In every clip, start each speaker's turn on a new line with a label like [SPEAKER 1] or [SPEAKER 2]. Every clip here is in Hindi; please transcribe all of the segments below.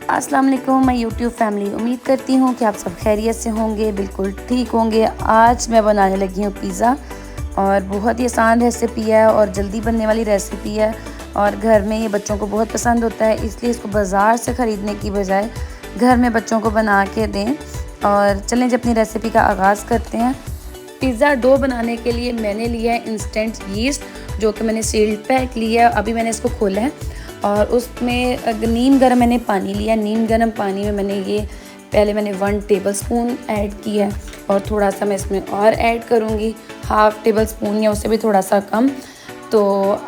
[SPEAKER 1] अस्सलाम वालेकुम मैं यूट्यूब फैमिली, उम्मीद करती हूँ कि आप सब खैरियत से होंगे, बिल्कुल ठीक होंगे। आज मैं बनाने लगी हूँ पिज़्ज़ा और बहुत ही आसान रेसिपी है और जल्दी बनने वाली रेसिपी है और घर में ये बच्चों को बहुत पसंद होता है, इसलिए इसको बाज़ार से ख़रीदने की बजाय घर में बच्चों को बना के दें। और चलें जब अपनी रेसिपी का आगाज़ करते हैं। पिज़्ज़ा डो बनाने के लिए मैंने लिया है इंस्टेंट यीस्ट, जो कि मैंने सील्ड पैक लिया है। अभी मैंने इसको खोला है और उसमें नीम गर्म मैंने पानी लिया। नीम गर्म पानी में मैंने पहले 1 टेबलस्पून ऐड किया है और थोड़ा सा मैं इसमें और ऐड करूँगी, हाफ़ टेबल स्पून या उससे भी थोड़ा सा कम। तो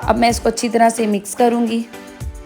[SPEAKER 1] अब मैं इसको अच्छी तरह से मिक्स करूँगी।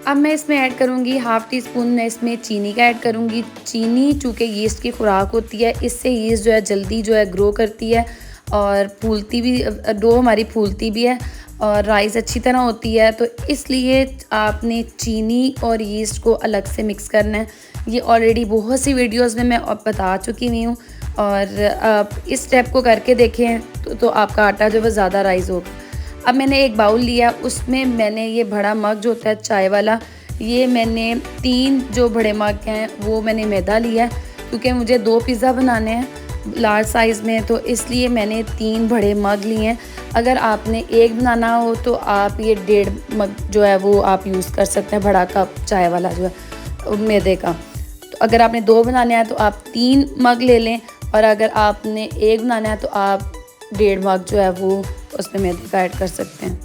[SPEAKER 1] अब मैं इसमें ऐड करूँगी हाफ़ टी स्पून मैं इसमें चीनी का ऐड करूँगी। चीनी चूँकि यीस्ट की खुराक होती है, इससे यीस्ट जो है जल्दी ग्रो करती है और फूलती भी, डो हमारी फूलती भी है और राइस अच्छी तरह होती है। तो इसलिए आपने चीनी और यीस्ट को अलग से मिक्स करना है। ये ऑलरेडी बहुत सी वीडियोस में मैं बता चुकी हुई हूँ और आप इस स्टेप को करके देखें तो आपका आटा जो है ज़्यादा राइस होगा। अब मैंने एक बाउल लिया, उसमें मैंने ये बड़ा मग जो होता है चाय वाला, ये मैंने 3 जो बड़े मग हैं वो मैंने मैदा लिया है, क्योंकि मुझे 2 पिज़्ज़ा बनाने हैं लार्ज साइज़ में, तो इसलिए मैंने 3 बड़े मग लिए हैं। अगर आपने एक बनाना हो तो आप ये 1.5 मग जो है वो आप यूज़ कर सकते हैं, बड़ा कप चाय वाला जो है मैदे का। तो अगर आपने 2 बनाने हैं तो आप 3 मग ले लें और अगर आपने एक बनाना है तो आप 1.5 मग जो है वो उसमें मैदे का ऐड कर सकते हैं।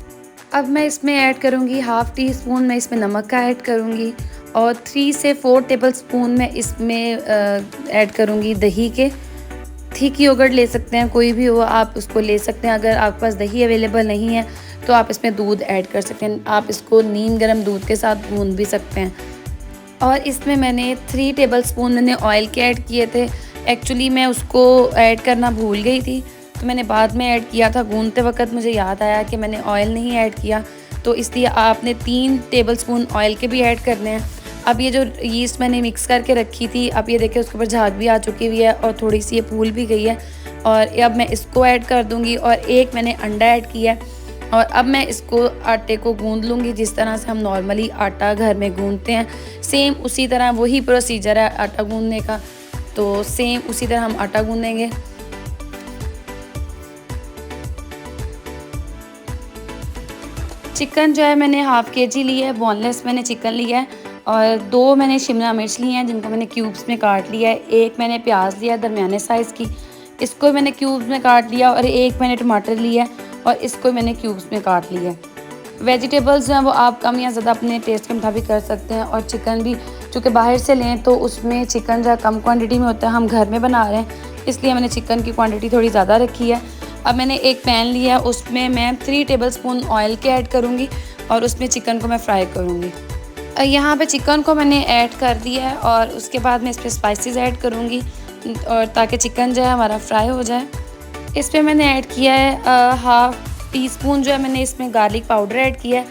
[SPEAKER 1] अब मैं इसमें ऐड करूँगी हाफ़ टी स्पून मैं इसमें नमक का ऐड करूँगी और 3 से 4 टेबल स्पून मैं इसमें ऐड करूँगी दही के। थिक योगर्ट ले सकते हैं, कोई भी हो आप उसको ले सकते हैं। अगर आपके पास दही अवेलेबल नहीं है तो आप इसमें दूध ऐड कर सकते हैं। आप इसको नीम गर्म दूध के साथ भून भी सकते हैं। और इसमें मैंने 3 टेबल स्पून मैंने ऑयल के ऐड किए थे। एक्चुअली मैं उसको ऐड करना भूल गई थी, तो मैंने बाद में ऐड किया था। गूंदते वक्त मुझे याद आया कि मैंने ऑयल नहीं ऐड किया, तो इसलिए आपने 3 टेबल स्पून ऑयल के भी ऐड करने हैं। अब ये जो यीस्ट मैंने मिक्स करके रखी थी, अब ये देखिए उसके ऊपर झाग भी आ चुकी हुई है और थोड़ी सी ये फूल भी गई है। और अब मैं इसको ऐड कर दूंगी और एक मैंने अंडा ऐड किया है और अब मैं इसको आटे को गूंद लूँगी जिस तरह से हम नॉर्मली आटा घर में गूंदते हैं। सेम उसी तरह वही प्रोसीजर है आटा गूंदने का, तो सेम उसी तरह हम आटा गूंदेंगे। चिकन जो है मैंने हाफ़ केजी लिया है, बोनलेस मैंने चिकन लिया है और 2 मैंने शिमला मिर्च ली हैं जिनको मैंने क्यूब्स में काट लिया है। एक मैंने प्याज लिया दरमियाने साइज़ की, इसको मैंने क्यूब्स में काट लिया और एक मैंने टमाटर लिया है और इसको मैंने क्यूब्स में काट लिया है। वेजिटेबल्स जो हैं वो आप कम या ज़्यादा अपने टेस्ट के मुताबिक कर सकते हैं। और चिकन भी चूँकि बाहर से लें तो उसमें चिकन जो कम क्वांटिटी में होता है, हम घर में बना रहे हैं इसलिए मैंने चिकन की क्वांटिटी थोड़ी ज़्यादा रखी है। अब मैंने एक पैन लिया, उसमें मैं 3 टेबल स्पून ऑयल के ऐड करूँगी और उसमें चिकन को मैं फ्राई करूँगी। यहाँ पे चिकन को मैंने ऐड कर दिया है और उसके बाद मैं इस पर स्पाइसेस ऐड करूँगी और ताकि चिकन जो है हमारा फ्राई हो जाए। इस पर मैंने ऐड किया है हाफ़ टी स्पून जो है मैंने इसमें गार्लिक पाउडर ऐड किया है,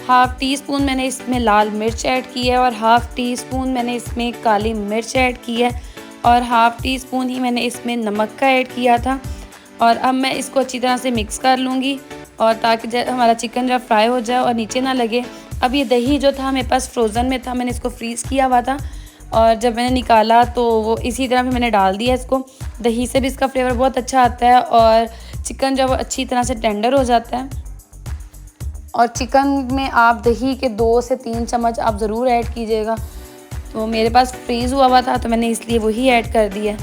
[SPEAKER 1] हाफ़ टी स्पून मैंने इसमें लाल मिर्च ऐड की है और हाफ़ टी स्पून मैंने इसमें काली मिर्च ऐड की है और हाफ़ टी स्पून ही मैंने इसमें नमक का ऐड किया था। और अब मैं इसको अच्छी तरह से मिक्स कर लूँगी और ताकि हमारा चिकन जो फ्राई हो जाए और नीचे ना लगे। अब ये दही जो था मेरे पास फ्रोज़न में था, मैंने इसको फ्रीज़ किया हुआ था और जब मैंने निकाला तो वो इसी तरह भी मैंने डाल दिया इसको। दही से भी इसका फ्लेवर बहुत अच्छा आता है और चिकन जब अच्छी तरह से टेंडर हो जाता है। और चिकन में आप दही के 2 से 3 चम्मच आप ज़रूर ऐड कीजिएगा। तो मेरे पास फ्रीज़ हुआ था तो मैंने इसलिए वही ऐड कर दिया।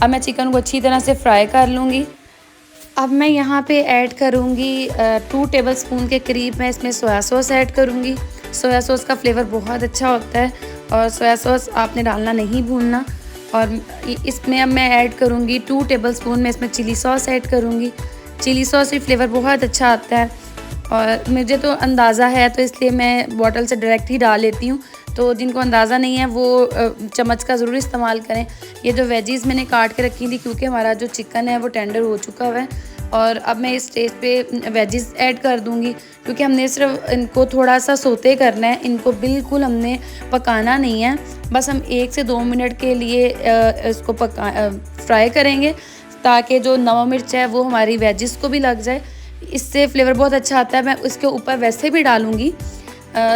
[SPEAKER 1] अब मैं चिकन को अच्छी तरह से फ्राई कर लूँगी। अब मैं यहाँ पे ऐड करूँगी 2 टेबल स्पून के करीब मैं इसमें सोया सॉस ऐड करूँगी। सोया सॉस का फ्लेवर बहुत अच्छा होता है और सोया सॉस आपने डालना नहीं भूलना। और इसमें अब मैं ऐड करूँगी 2 टेबल स्पून में इसमें चिली सॉस ऐड करूँगी। चिली सॉस से फ्लेवर बहुत अच्छा आता है और मुझे तो अंदाज़ा है तो इसलिए मैं बॉटल से डायरेक्ट ही डाल लेती हूँ। तो जिनको अंदाज़ा नहीं है वो चम्मच का ज़रूर इस्तेमाल करें। ये जो वेजीज़ मैंने काट के रखी थी, क्योंकि हमारा जो चिकन है वो टेंडर हो चुका हुआ है और अब मैं इस स्टेज पे वेजीज़ ऐड कर दूंगी, क्योंकि हमने सिर्फ इनको थोड़ा सा सोते करना है, इनको बिल्कुल हमने पकाना नहीं है। बस हम 1 से 2 मिनट के लिए इसको फ्राई करेंगे ताकि जो नमक मिर्च है वो हमारी वेजीज़ को भी लग जाए। इससे फ्लेवर बहुत अच्छा आता है। मैं इसके ऊपर वैसे भी डालूँगी